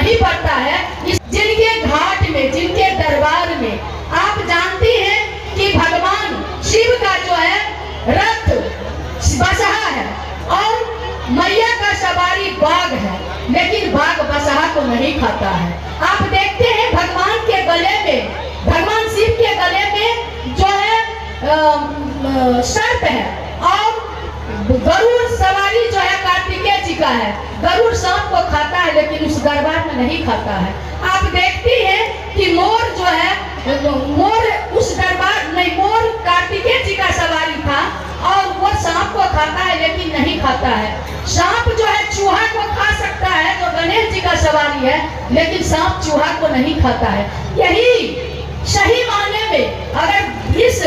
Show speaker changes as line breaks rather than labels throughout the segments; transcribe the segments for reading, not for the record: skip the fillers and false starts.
नहीं पड़ता है। जिनके घाट में, जिनके दरबार में आप जानती हैं कि भगवान शिव का जो है रथ बसहा है और मैया का सवारी बाघ है, लेकिन बाघ बसहा को नहीं खाता है। आप देखते हैं भगवान के गले में, भगवान शिव के गले में जो है सर्प है और गरुड़ सवारी जो है कार्तिकेय जी का है। गरुड़ सांप को खाता है लेकिन उस दरबार में नहीं खाता है। आप देखती हैं कि मोर जो है, मोर उस दरबार नहीं, मोर कार्तिकेय जी का सवारी था और वो सांप को खाता है लेकिन नहीं खाता है। सांप जो है चूहा को खा सकता है, जो गणेश जी का सवारी है, लेकिन सांप चूहा को नहीं खाता है। यही सही मायने में अगर इस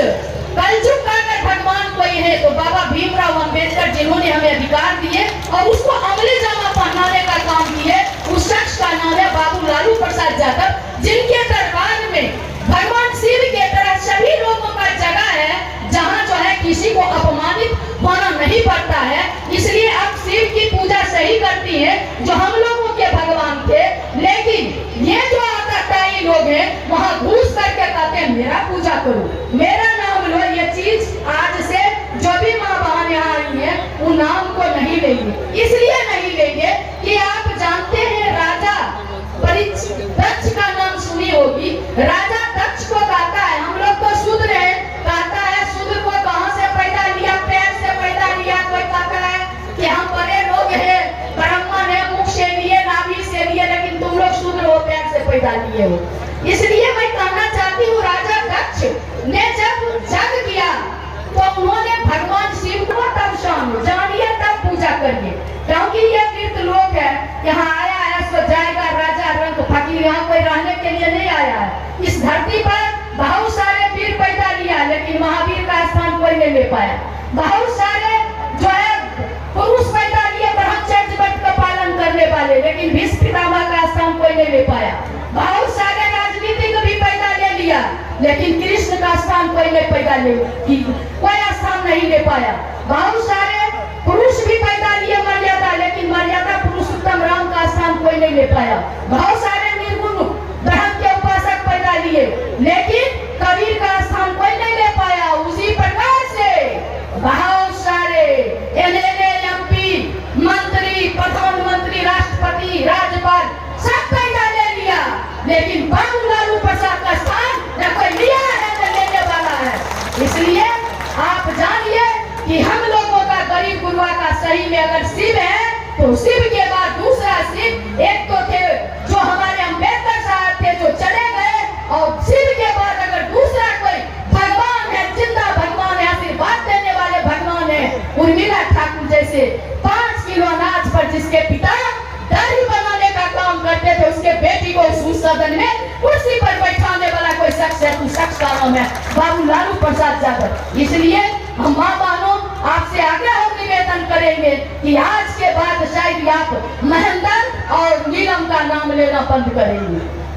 कलयुग का अगर भगवान कोई है तो बाबा भीमराव अंबेडकर, जिन्होंने हमें अधिकार दिए और उसको अमली जामा पहनाने का काम किए, उस शख्स का नाम है बाबू लालू प्रसाद यादव, जिनके दरबार में भगवान शिव के तरह सभी लोगों का जगह है, जहाँ जो है किसी को अपमानित होना नहीं पड़ता है। इसलिए आप शिव की पूजा सही करती है जो हम लोगों के भगवान थे, लेकिन ये जो आताताई लोग हैं वहाँ घूस करके कहते हैं मेरा पूजा करो, मेरा नाम लो। ये चीज आज से जो भी माँ बहन यहाँ आई है वो नाम को नहीं लेंगे। इसलिए नहीं लेंगे कि आप जानते हैं राजा दक्ष का नाम सुनी होगी। राजा दक्ष को कहता है, हम लोग तो शूद्र हैं, कहता है शूद्र को कहाँ से पैदा लिया, पैर से पैदा लिया। कोई कहता है कि हम बड़े लोग हैं, ब्राह्मण है, मुख से लिए, नाभि से लिए, लेकिन तुम लोग शूद्र हो, पैर से पैदा लिए हो। इसलिए मैं कहना चाहती हूँ राजा दक्ष ने जब जग किया तो उन्होंने भगवान शिव को तब जानिए तब पूजा करिए, क्योंकि ये तीर्थ लोग है, यहाँ आया है सो जाएगा राजा रंग फकीर, यहाँ कोई रहने के लिए नहीं आया है। इस धरती पर बहुत सारे वीर पैदा लिया लेकिन महावीर का स्थान कोई नहीं ले पाया। बहुत सारे जो है पुरुष पैदा लिए ब्रह्मचर्य व्रत का पालन करने वाले, लेकिन भीष्म पितामह का स्थान कोई नहीं ले पाया। बहुत सारे राजनीतिक भी पैदा ले लिया लेकिन कृष्ण का स्थान कोई नहीं पैदा ले, कोई स्थान नहीं ले पाया। बहुत सारे पुरुष भी पैदा लिए मर्यादा, लेकिन मर्यादा पुरुषोत्तम राम का स्थान कोई नहीं ले पाया। बहुत सारे निर्गुण ब्रह्म के उपासक पैदा लिए लेकिन कबीर का स्थान कोई नहीं ले पाया। उसी प्रकार से बहुत सारे एमएलए, एमपी, मंत्री, प्रधानमंत्री, राष्ट्रपति, राज्यपाल सब पैदा ले लिया, लेकिन बाबू लालू प्रसाद का स्थान न कोई लिया है न लेने वाला है। इसलिए आप जानिए कि हम लोगों का गरीब गुरुआ का सही में अगर शिव है तो शिव के बाद दूसरा शिव, एक तो थे जो हमारे अंबेडकर साहब थे जो चले गए, और शिव के बाद अगर दूसरा कोई भगवान है, जिंदा भगवान है, आशीर्वाद देने वाले भगवान है, उर्मिला ठाकुर जैसे 5 किलो अनाज पर जिसके पिता दही बनाने का काम करते थे, उसके बेटी को उस सदन में कुर्सी पर बैठाने वाला कोई शख्स है, उस शख्स का नाम है बाबू लालू प्रसाद यादव। इसलिए हम माँ बहनों आपसे आग्रह और निवेदन करेंगे कि आज के बाद शायद आप महेंद्र और नीलम का नाम लेना बंद करेंगे।